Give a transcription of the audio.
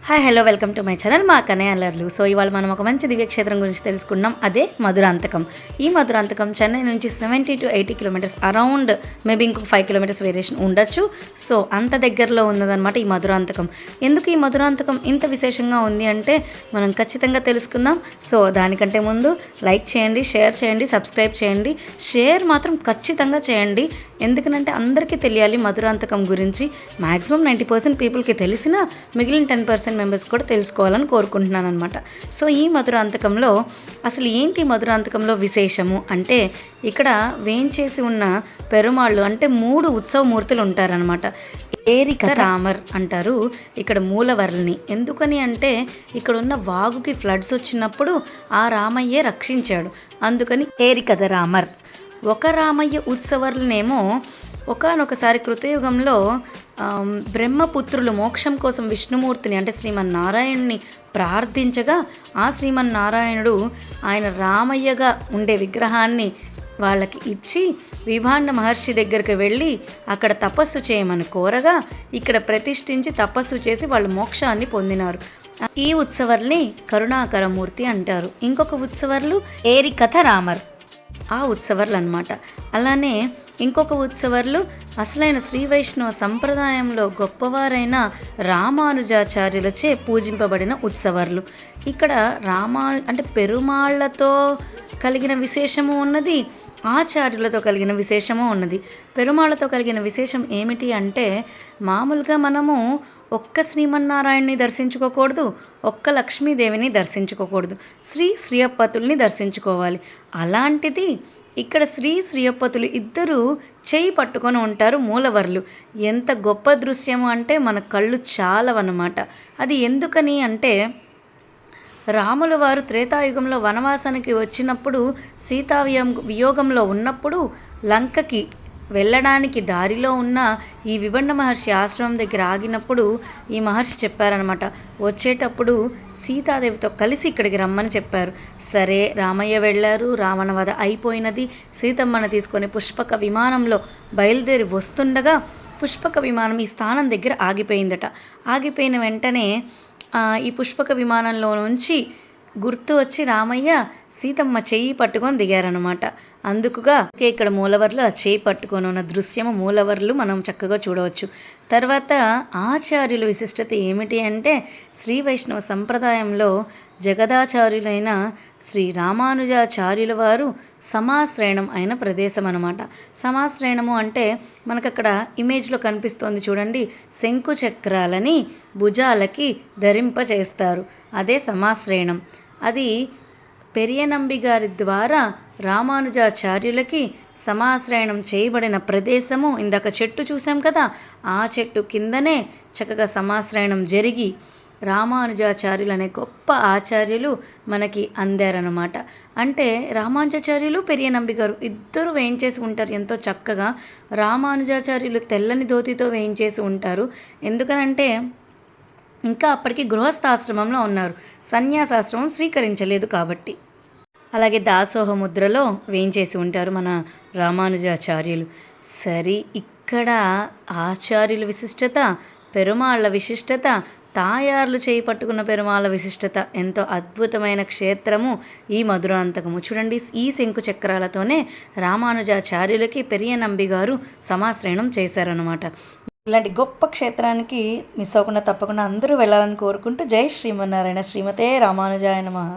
Hi hello welcome to my channel మా కన్నయ్య అల్లర్లు. So ఇవాళ మనం ఒక మంచి దివ్యక్షేత్రం గురించి తెలుసుకున్నాం. అదే మధురాంతకం. ఈ మధురాంతకం చెన్నై నుంచి 70 to 80 కిలోమీటర్స్, అరౌండ్ మేబీ ఇంకొక 5 కిలోమీటర్స్ వేరియేషన్ ఉండొచ్చు. సో అంత దగ్గరలో ఉన్నదన్నమాట ఈ మధురాంతకం. ఎందుకు ఈ మధురాంతకం ఇంత విశేషంగా ఉంది అంటే మనం ఖచ్చితంగా తెలుసుకుందాం. సో దానికంటే ముందు లైక్ చేయండి, షేర్ చేయండి, సబ్స్క్రైబ్ చేయండి. షేర్ మాత్రం ఖచ్చితంగా చేయండి, ఎందుకనంటే అందరికీ తెలియాలి మధురాంతకం గురించి. మ్యాక్సిమం 90% పీపుల్కి తెలిసిన మిగిలిన 10% మెంబర్స్ కూడా తెలుసుకోవాలని కోరుకుంటున్నాను అనమాట. సో ఈ మధురాంతకంలో అసలు ఏంటి మధురాంతకంలో విశేషము అంటే, ఇక్కడ వేంచేసి ఉన్న పెరుమాళ్ళు అంటే 3 ఉత్సవమూర్తులు ఉంటారనమాట. ఏరిక రామర్ అంటారు ఇక్కడ మూలవర్ల్ని. ఎందుకని అంటే ఇక్కడ ఉన్న వాగుకి ఫ్లడ్స్ వచ్చినప్పుడు ఆ రామయ్యే రక్షించాడు, అందుకని ఏరికథ రామర్. ఒక రామయ్య ఉత్సవర్లనేమో ఒకానొకసారి కృతయుగంలో బ్రహ్మపుత్రులు మోక్షం కోసం విష్ణుమూర్తిని అంటే శ్రీమన్నారాయణుని ప్రార్థించగా ఆ శ్రీమన్నారాయణుడు ఆయన రామయ్యగా ఉండే విగ్రహాన్ని వాళ్ళకి ఇచ్చి విభాండ మహర్షి దగ్గరికి వెళ్ళి అక్కడ తపస్సు చేయమని కోరగా ఇక్కడ ప్రతిష్ఠించి తపస్సు చేసి వాళ్ళు మోక్షాన్ని పొందినారు. ఈ ఉత్సవర్ని కరుణాకరమూర్తి అంటారు. ఇంకొక ఉత్సవర్లు ఏరికథ రామర్, ఆ ఉత్సవర్లు అనమాట. అలానే ఇంకొక ఉత్సవర్లు అసలైన శ్రీ వైష్ణవ సంప్రదాయంలో గొప్పవారైన రామానుజాచార్యులచే పూజింపబడిన ఉత్సవర్లు. ఇక్కడ అంటే పెరుమాళ్లతో కలిగిన విశేషము ఉన్నది, ఆచార్యులతో కలిగిన విశేషము ఉన్నది. పెరుమాళ్లతో కలిగిన విశేషం ఏమిటి అంటే, మామూలుగా మనము ఒక్క శ్రీమన్నారాయణని దర్శించుకోకూడదు, ఒక్క లక్ష్మీదేవిని దర్శించుకోకూడదు, శ్రీయప్పతుల్ని దర్శించుకోవాలి. అలాంటిది ఇక్కడ శ్రీయప్పతులు ఇద్దరు చేయి పట్టుకొని ఉంటారు మూలవర్లు. ఎంత గొప్ప దృశ్యము అంటే మన కళ్ళు చాలవన్నమాట. అది ఎందుకని అంటే, రాముల వారు త్రేతాయుగంలో వనవాసానికి వచ్చినప్పుడు వియోగంలో ఉన్నప్పుడు లంకకి వెళ్ళడానికి దారిలో ఉన్న ఈ విభండ మహర్షి ఆశ్రమం దగ్గర ఆగినప్పుడు ఈ మహర్షి చెప్పారనమాట, వచ్చేటప్పుడు సీతాదేవితో కలిసి ఇక్కడికి రమ్మని చెప్పారు. సరే రామయ్య వెళ్ళారు, రావణ వధ అయిపోయినది. సీతమ్మను తీసుకొని పుష్పక విమానంలో బయలుదేరి వస్తుండగా పుష్పక విమానం ఈ స్థానం దగ్గర ఆగిపోయిందట. ఆగిపోయిన వెంటనే ఈ పుష్పక విమానంలో నుంచి గుర్తు వచ్చి రామయ్య సీతమ్మ చెయ్యి పట్టుకొని దిగారనమాట. అందుకుగా ఇక్కడ మూలవర్లు ఆ చేయి పట్టుకొని ఉన్న దృశ్యము మూలవర్లు మనం చక్కగా చూడవచ్చు. తర్వాత ఆచార్యుల విశిష్టత ఏమిటి అంటే, శ్రీ వైష్ణవ సంప్రదాయంలో జగదాచార్యులైన శ్రీ రామానుజాచార్యుల వారు సమాశ్రయణం అయిన ప్రదేశం అనమాట. సమాశ్రయణము అంటే మనకక్కడ ఇమేజ్లో కనిపిస్తోంది చూడండి, శంకు చక్రాలని భుజాలకి ధరింపచేస్తారు, అదే సమాశ్రయణం. అది పెరియనంబి గారి ద్వారా రామానుజాచార్యులకి సమాశ్రయణం చేయబడిన ప్రదేశము. ఇందాక చెట్టు చూసాం కదా, ఆ చెట్టు కిందనే చక్కగా సమాశ్రయణం జరిగి రామానుజాచార్యులు అనే గొప్ప ఆచార్యులు మనకి అందారనమాట. అంటే రామానుజాచార్యులు పెరియనంబి గారు ఇద్దరు వేయించేసి ఉంటారు ఎంతో చక్కగా. రామానుజాచార్యులు తెల్లని ధోతితో వేయించేసి ఉంటారు, ఎందుకనంటే ఇంకా అప్పటికి గృహస్థాశ్రమంలో ఉన్నారు, సన్యాసాశ్రమం స్వీకరించలేదు కాబట్టి. అలాగే దాసోహ ముద్రలో వేయించేసి ఉంటారు మన రామానుజాచార్యులు. సరే, ఇక్కడ ఆచార్యుల విశిష్టత, పెరుమాళ్ళ విశిష్టత, తాయార్లు చేయి పట్టుకున్న పెరుమాళ్ళ విశిష్టత, ఎంతో అద్భుతమైన క్షేత్రము ఈ మధురాంతకము. చూడండి, ఈ శంకు చక్రాలతోనే రామానుజాచార్యులకి పెరియనంబి గారు సమాశ్రయణం చేశారనమాట. ఇలాంటి గొప్ప క్షేత్రానికి మిస్ అవ్వకుండా తప్పకుండా అందరూ వెళ్ళాలని కోరుకుంటూ, జై శ్రీమన్నారాయణ. శ్రీమతే రామానుజాయ నమః.